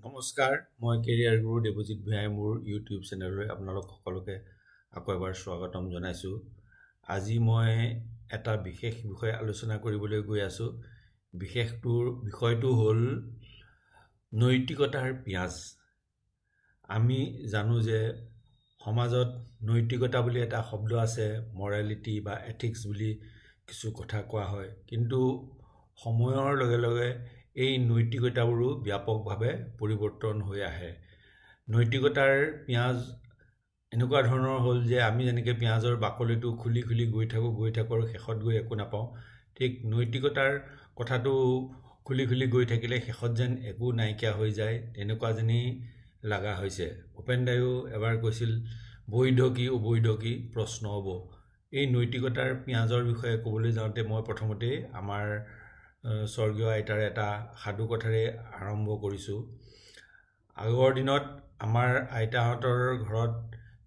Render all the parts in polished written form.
নমস্কাৰ, মই কেৰিয়াৰ গুৰু দেৱজিৎ ভূঞাই মোৰ ইউটিউব চেনেললৈ আপোনালোক সকলোকে আকৌ এবাৰ স্বাগতম জনাইছোঁ। আজি মই এটা বিশেষ বিষয় আলোচনা কৰিবলৈ গৈ আছোঁ। বিষয়টো হ'ল নৈতিকতাৰ পিঁয়াজ। আমি জানো যে সমাজত নৈতিকতা বুলি এটা শব্দ আছে, মৰেলিটি বা এথিক্স বুলি কিছু কথা কোৱা হয়। কিন্তু সময়ৰ লগে লগে এই নৈতিকতাবোৰো ব্যাপকভাৱে পৰিৱৰ্তন হৈ আহে। নৈতিকতাৰ পিঁয়াজ এনেকুৱা ধৰণৰ হ'ল যে আমি যেনেকৈ পিঁয়াজৰ বাকলিটো খুলি খুলি গৈ থাকোঁ আৰু শেষত গৈ একো নাপাওঁ, ঠিক নৈতিকতাৰ কথাটো খুলি খুলি গৈ থাকিলে শেষত যেন একো নাইকিয়া হৈ যায়, তেনেকুৱা যেনেই লগা হৈছে। ভূপেন দাইও এবাৰ কৈছিল, বৈধ কি অবৈধ কি প্ৰশ্ন হ'ব। এই নৈতিকতাৰ পিঁয়াজৰ বিষয়ে ক'বলৈ যাওঁতে মই প্ৰথমতেই আমাৰ স্বৰ্গীয় আইতাৰ এটা সাধু কথাৰে আৰম্ভ কৰিছোঁ। আগৰ দিনত আমাৰ আইতাহঁতৰ ঘৰত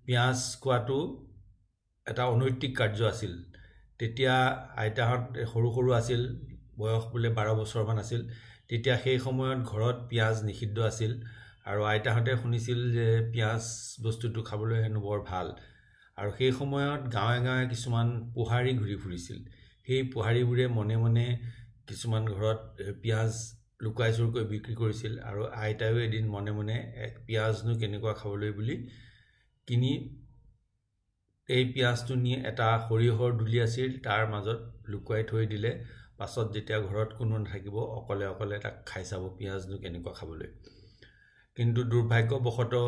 পিঁয়াজ খোৱাটো এটা অনৈতিক কাৰ্য আছিল। তেতিয়া আইতাহঁত সৰু সৰু আছিল, বয়স বোলে 12 বছৰমান আছিল। তেতিয়া সেই সময়ত ঘৰত পিঁয়াজ নিষিদ্ধ আছিল আৰু আইতাহঁতে শুনিছিল যে পিঁয়াজ বস্তুটো খাবলৈ হেনো বৰ ভাল। আৰু সেই সময়ত গাঁৱে গাঁৱে কিছুমান পোহাৰী ঘূৰি ফুৰিছিল। সেই পোহাৰীবোৰে মনে মনে কিছুমান ঘৰত পিঁয়াজ লুকাই চুৰকৈ বিক্ৰী কৰিছিল আৰু আইতায়ো এদিন মনে মনে পিঁয়াজনো কেনেকুৱা খাবলৈ বুলি কিনি এই পিঁয়াজটো নি এটা সৰিয়হৰ দুলি আছিল তাৰ মাজত লুকুৱাই থৈ দিলে। পাছত যেতিয়া ঘৰত কোনো নাথাকিব, অকলে অকলে তাক খাই চাব পিঁয়াজনো কেনেকুৱা খাবলৈ। কিন্তু দুৰ্ভাগ্যবশতঃ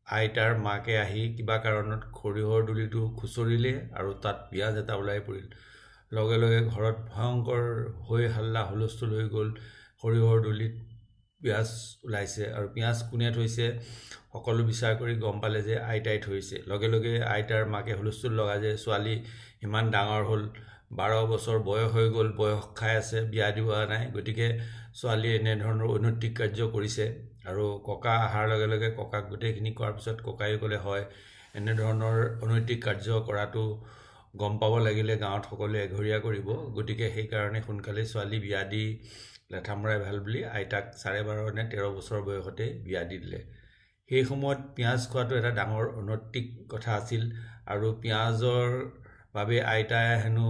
আইতাৰ মাকে আহি কিবা কাৰণত সৰিয়হৰ দুলিটো খুচৰিলে আৰু তাত পিঁয়াজ এটা ওলাই পৰিল। লগে লগে ঘৰত ভয়ংকৰ হৈ হাল্লা হুলস্থুল হৈ গ'ল। সৰিয়হৰ দুলিত পিঁয়াজ ওলাইছে আৰু পিঁয়াজ কোনে থৈছে সকলো বিচাৰ কৰি গম পালে যে আইতাই থৈছে। লগে লগে আইতাৰ মাকে হুলস্থুল লগাই যে ছোৱালী ইমান ডাঙৰ হ'ল, 12 বছৰ বয়স হৈ গ'ল, বয়স খাই আছে, বিয়া দিব নাই, গতিকে ছোৱালীয়ে এনেধৰণৰ অনৈতিক কাৰ্য কৰিছে। আৰু ককা অহাৰ লগে লগে ককাক গোটেইখিনি কোৱাৰ পিছত ককাই ক'লে, হয় এনেধৰণৰ অনৈতিক কাৰ্য কৰাটো গম পাব লাগিলে গাঁৱত সকলোৱে এঘৰীয়া কৰিব, গতিকে সেইকাৰণে সোনকালে ছোৱালী বিয়া দি লেঠা মৰাই ভাল বুলি আইতাক 12.5 নে 13 বছৰ বয়সতে বিয়া দি দিলে। সেই সময়ত পিঁয়াজ খোৱাটো এটা ডাঙৰ অনৈতিক কথা আছিল আৰু পিঁয়াজৰ বাবে আইতাই হেনো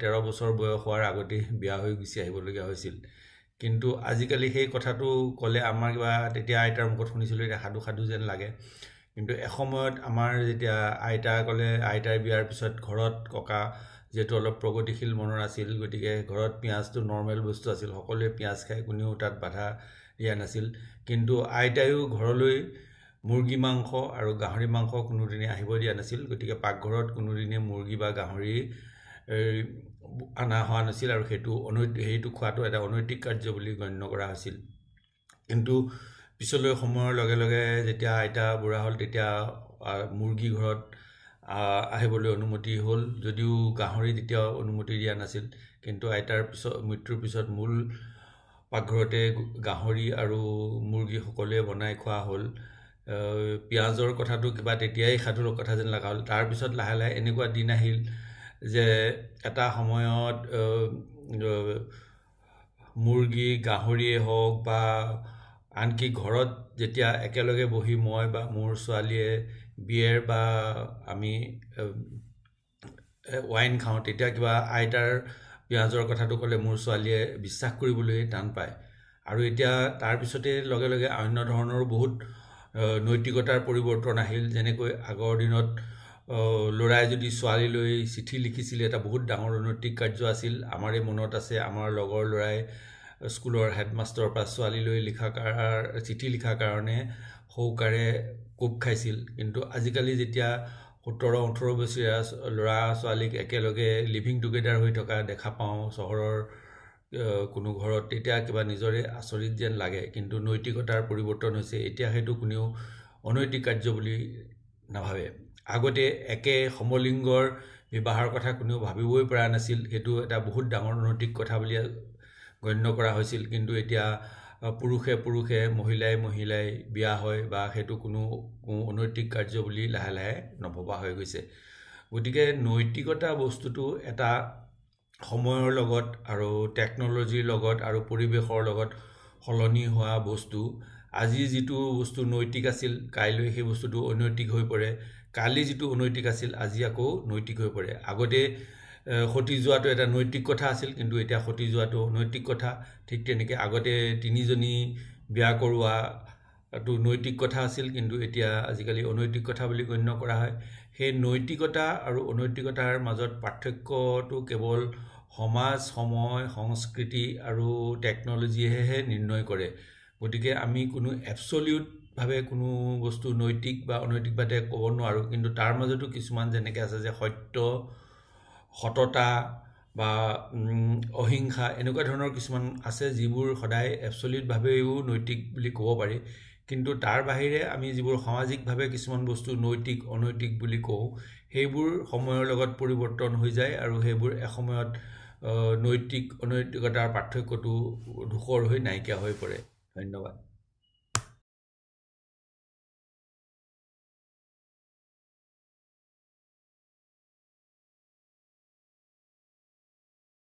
13 বছৰ বয়স হোৱাৰ আগতেই বিয়া হৈ গুচি আহিবলগীয়া হৈছিল। কিন্তু আজিকালি সেই কথাটো ক'লে আমাৰ কিবা, তেতিয়া আইতাৰ মুখত শুনিছিলোঁ, এতিয়া সাধু সাধু যেন লাগে। কিন্তু এসময়ত আমাৰ যেতিয়া আইতা ক'লে, আইতাৰ বিয়াৰ পিছত ঘৰত ককা যিহেতু অলপ প্ৰগতিশীল মনৰ আছিল, গতিকে ঘৰত পিঁয়াজটো নৰ্মেল বস্তু আছিল, সকলোৱে পিঁয়াজ খায়, কোনেও তাত বাধা দিয়া নাছিল। কিন্তু আইতায়ো ঘৰলৈ মুৰ্গী মাংস আৰু গাহৰি মাংস কোনোদিনে আহিব দিয়া নাছিল, গতিকে পাকঘৰত কোনোদিনে মুৰ্গী বা গাহৰি অনা হোৱা নাছিল আৰু সেইটো খোৱাটো এটা অনৈতিক কাৰ্য বুলি গণ্য কৰা হৈছিল। কিন্তু পিছলৈ সময়ৰ লগে লগে যেতিয়া আইতা বুঢ়া হ'ল, তেতিয়া মুৰ্গী ঘৰত আহিবলৈ অনুমতি হ'ল, যদিও গাহৰি তেতিয়াও অনুমতি দিয়া নাছিল। কিন্তু আইতাৰ মৃত্যুৰ পিছত মূল পাকঘৰতে গাহৰি আৰু মুৰ্গী সকলোৱে বনাই খোৱা হ'ল। পিঁয়াজৰ কথাটো কিবা তেতিয়াই সাধুৰ কথা যেন লগা হ'ল। তাৰপিছত লাহে লাহে এনেকুৱা দিন আহিল যে এটা সময়ত মুৰ্গী গাহৰিয়ে হওক বা আনকি ঘৰত যেতিয়া একেলগে বহি মই বা মোৰ ছোৱালীয়ে বিয়েৰ বা আমি ৱাইন খাওঁ, তেতিয়া কিবা আইতাৰ পিঁয়াজৰ কথাটো ক'লে মোৰ ছোৱালীয়ে বিশ্বাস কৰিবলৈ টান পায়। আৰু এতিয়া তাৰপিছতে লগে লগে অন্য ধৰণৰো বহুত নৈতিকতাৰ পৰিৱৰ্তন আহিল। যেনেকৈ আগৰ দিনত ল'ৰাই যদি ছোৱালীলৈ চিঠি লিখিছিলে, এটা বহুত ডাঙৰ অনৈতিক কাৰ্য আছিল। আমাৰে মনত আছে, আমাৰ লগৰ ল'ৰাই স্কুলৰ হেডমাষ্টৰৰ পৰা ছোৱালীলৈ চিঠি লিখাৰ কাৰণে সৌকাৰে কোব খাইছিল। কিন্তু আজিকালি যেতিয়া 17-18 বছৰীয়া ল'ৰা ছোৱালীক একেলগে লিভিং টুগেডাৰ হৈ থকা দেখা পাওঁ চহৰৰ কোনো ঘৰত, তেতিয়া কিবা নিজৰে আচৰিত যেন লাগে। কিন্তু নৈতিকতাৰ পৰিৱৰ্তন হৈছে, এতিয়া সেইটো কোনেও অনৈতিক কাৰ্য বুলি নাভাবে। আগতে একে সমলিংগৰ বিবাহৰ কথা কোনেও ভাবিবই পৰা নাছিল, সেইটো এটা বহুত ডাঙৰ অনৈতিক কথা বুলি গণ্য কৰা হৈছিল। কিন্তু এতিয়া পুৰুষে পুৰুষে মহিলাই মহিলাই বিয়া হয় বা সেইটো কোনো অনৈতিক কাৰ্য বুলি লাহে লাহে নভবা হৈ গৈছে। গতিকে নৈতিকতা বস্তুটো এটা সময়ৰ লগত আৰু টেকন'লজিৰ লগত আৰু পৰিৱেশৰ লগত সলনি হোৱা বস্তু। আজি যিটো বস্তু নৈতিক আছিল কাইলৈ সেই বস্তুটো অনৈতিক হৈ পৰে কালি যিটো অনৈতিক আছিল আজি আকৌ নৈতিক হৈ পৰে আগতে সতি যোৱাটো এটা নৈতিক কথা আছিল কিন্তু এতিয়া সতি যোৱাটো অনৈতিক কথা ঠিক তেনেকৈ আগতে তিনিজনী বিয়া কৰোৱা টো নৈতিক কথা আছিল কিন্তু এতিয়া আজিকালি অনৈতিক কথা বুলি গণ্য কৰা হয় সেই নৈতিকতা আৰু অনৈতিকতাৰ মাজত পাৰ্থক্যটো কেৱল সমাজ সময় সংস্কৃতি আৰু টেকনলজিয়েহে নিৰ্ণয় কৰে গতিকে আমি কোনো এবছলিউট ভাৱে কোনো বস্তু নৈতিক বা অনৈতিক ভাৱে ক'ব নোৱাৰো কিন্তু তাৰ মাজতো কিছুমান যেনেকৈ আছে যে সত্য সততা বা অহিংসা এনেকুৱা ধৰণৰ কিছুমান আছে যিবোৰ সদায় এবছলিউট ভাৱেও নৈতিক বুলি ক'ব পাৰি কিন্তু তাৰ বাহিৰে আমি যিবোৰ সামাজিকভাৱে কিছুমান বস্তু নৈতিক অনৈতিক বুলি কওঁ সেইবোৰ সময়ৰ লগত পৰিৱৰ্তন হৈ যায় আৰু সেইবোৰ এসময়ত নৈতিক অনৈতিকতাৰ পাৰ্থক্যটো ধূসৰ হৈ নাইকিয়া হৈ পৰে ধন্যবাদ